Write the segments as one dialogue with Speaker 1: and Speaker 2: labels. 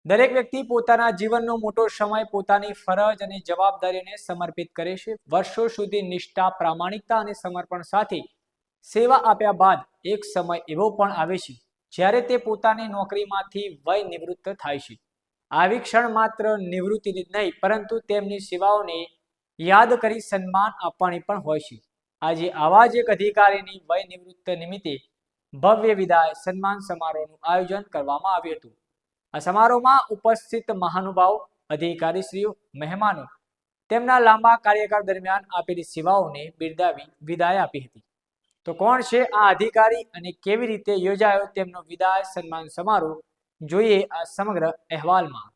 Speaker 1: દરેક વ્યક્તિ પોતાના જીવનનો મોટો સમય પોતાની ફરજ અને જવાબદારીને સમર્પિત કરે છે. વર્ષો સુધી નિષ્ઠા, પ્રામાણિકતા અને સમર્પણ સાથે સેવા આપ્યા બાદ એક સમય એવો પણ આવે છે જ્યારે તે પોતાની નોકરીમાંથી વય નિવૃત્ત થાય છે. આવી ક્ષણ માત્ર નિવૃત્તિની જ નહીં, પરંતુ તેમની સેવાઓને યાદ કરી સન્માન આપવાની પણ હોય છે. આજે આવા જ એક અધિકારીની વય નિવૃત્ત નિમિત્તે ભવ્ય વિદાય સન્માન સમારોહનું આયોજન કરવામાં આવ્યું હતું. આ સમારોહમાં ઉપસ્થિત મહાનુભાવો, અધિકારીશ્રીઓ, મહેમાનો તેમના લાંબા કાર્યકાળ દરમિયાન આપેલી સેવાઓને બિરદાવી વિદાય આપી હતી. તો કોણ છે આ અધિકારી અને કેવી રીતે યોજાયો તેમનો વિદાય સન્માન સમારોહ, જોઈએ આ સમગ્ર અહેવાલમાં.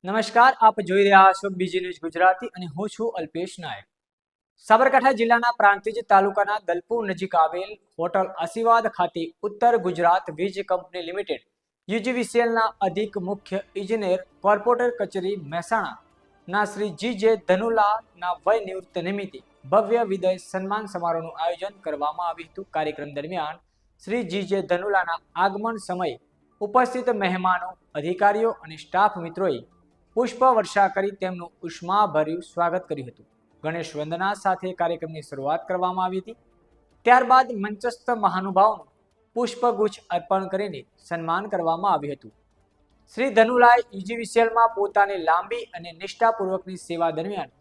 Speaker 1: નમસ્કાર, આપ જોઈ રહ્યા છો બીજી ન્યૂઝ ગુજરાતી અને હું છું અલ્પેશ નાયક. સાબરકાંઠા જિલ્લાના પ્રાંતિજ તાલુકાના દલપુર નજીક આવેલ હોટલ આશીર્વાદ ખાતે ઉત્તર ગુજરાત વીજ કંપની લિમિટેડ યુજીવીસીએલના અધિક મુખ્ય ઇજનેર કોર્પોરેટર કચેરી મહેસાણા ના શ્રી જી.જે. ધનુલાના વય નિવૃત્ત નિમિત્તે ભવ્ય વિદાય સન્માન સમારોહનું આયોજન કરવામાં આવ્યું હતું. કાર્યક્રમ દરમિયાન શ્રી જી.જે. ધનુલાના આગમન સમયે ઉપસ્થિત મહેમાનો, અધિકારીઓ અને સ્ટાફ મિત્રોએ પુષ્પ વર્ષા કરી તેમનું ઉષ્માભર્યું સ્વાગત કર્યું હતું. ગણેશ વંદના સાથે કાર્યક્રમની શરૂઆત કરવામાં આવી હતી. ત્યારબાદ મંચસ્થ મહાનુભાવોનું પુષ્પગુચ્છ અર્પણ કરીને સન્માન કરવામાં આવ્યું હતું. શ્રી ધનુલાએ યુજીવીસીએલમાં પોતાની લાંબી અને નિષ્ઠાપૂર્વકની સેવા દરમિયાન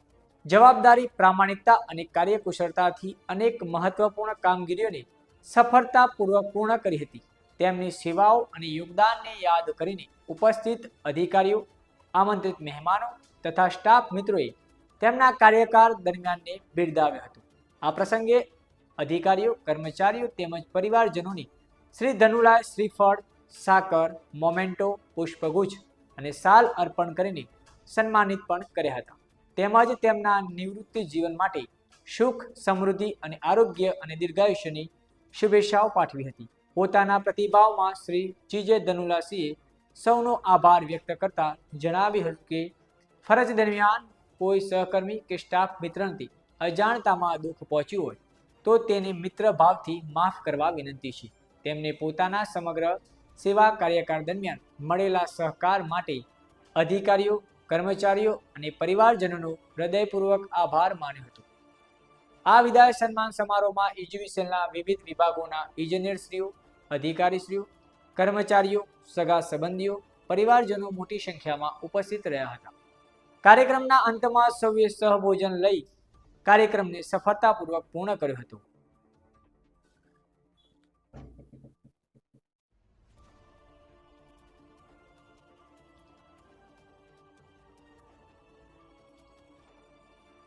Speaker 1: જવાબદારી, પ્રામાણિકતા અને કાર્યકુશળતાથી અનેક મહત્વપૂર્ણ કામગીરીઓને સફળતાપૂર્વક પૂર્ણ કરી હતી. તેમની સેવાઓ અને યોગદાનને યાદ કરીને ઉપસ્થિત અધિકારીઓ, આમંત્રિત મહેમાનો તથા સ્ટાફ મિત્રોએ તેમના કાર્યકાળ દરમિયાનને બિરદાવ્યો હતો. આ પ્રસંગે અધિકારીઓ, કર્મચારીઓ તેમજ પરિવારજનોને શ્રી ધનુલાએ શ્રીફળ, સાકર, મોમેન્ટો, પુષ્પગુચ્છ અને શાલ અર્પણ કરીને સન્માનિત પણ કર્યા હતા. તેમજ તેમના નિવૃત્તિ જીવન માટે સુખ, સમૃદ્ધિ અને આરોગ્ય અને દીર્ઘાયુષ્યની શુભેચ્છાઓ પાઠવી હતી. પોતાના પ્રતિભાવમાં શ્રી જી.જે. ધનુલાસિંહે સૌનો આભાર વ્યક્ત કરતા જણાવ્યું હતું કે ફરજ દરમિયાન કોઈ સહકર્મી કે સ્ટાફ મિત્રથી અજાણતામાં દુઃખ પહોંચ્યું હોય તો તેને મિત્ર ભાવથી માફ કરવા વિનંતી છે. તેમને પોતાના સમગ્ર સેવા કાર્યકાળ દરમિયાન મળેલા સહકાર માટે અધિકારીઓ, કર્મચારીઓ અને પરિવારજનોનો હૃદયપૂર્વક આભાર માન્યો હતો. આ વિદાય સન્માન સમારોહમાં યુજીવીસીએલના વિવિધ વિભાગોના ઇજનેરશ્રીઓ, અધિકારીશ્રીઓ, કર્મચારીઓ, સગા સંબંધીઓ, પરિવારજનો મોટી સંખ્યામાં ઉપસ્થિત રહ્યા હતા. કાર્યક્રમના અંતમાં સૌએ સહભોજન લઈ કાર્યક્રમને સફળતાપૂર્વક પૂર્ણ કર્યો હતો.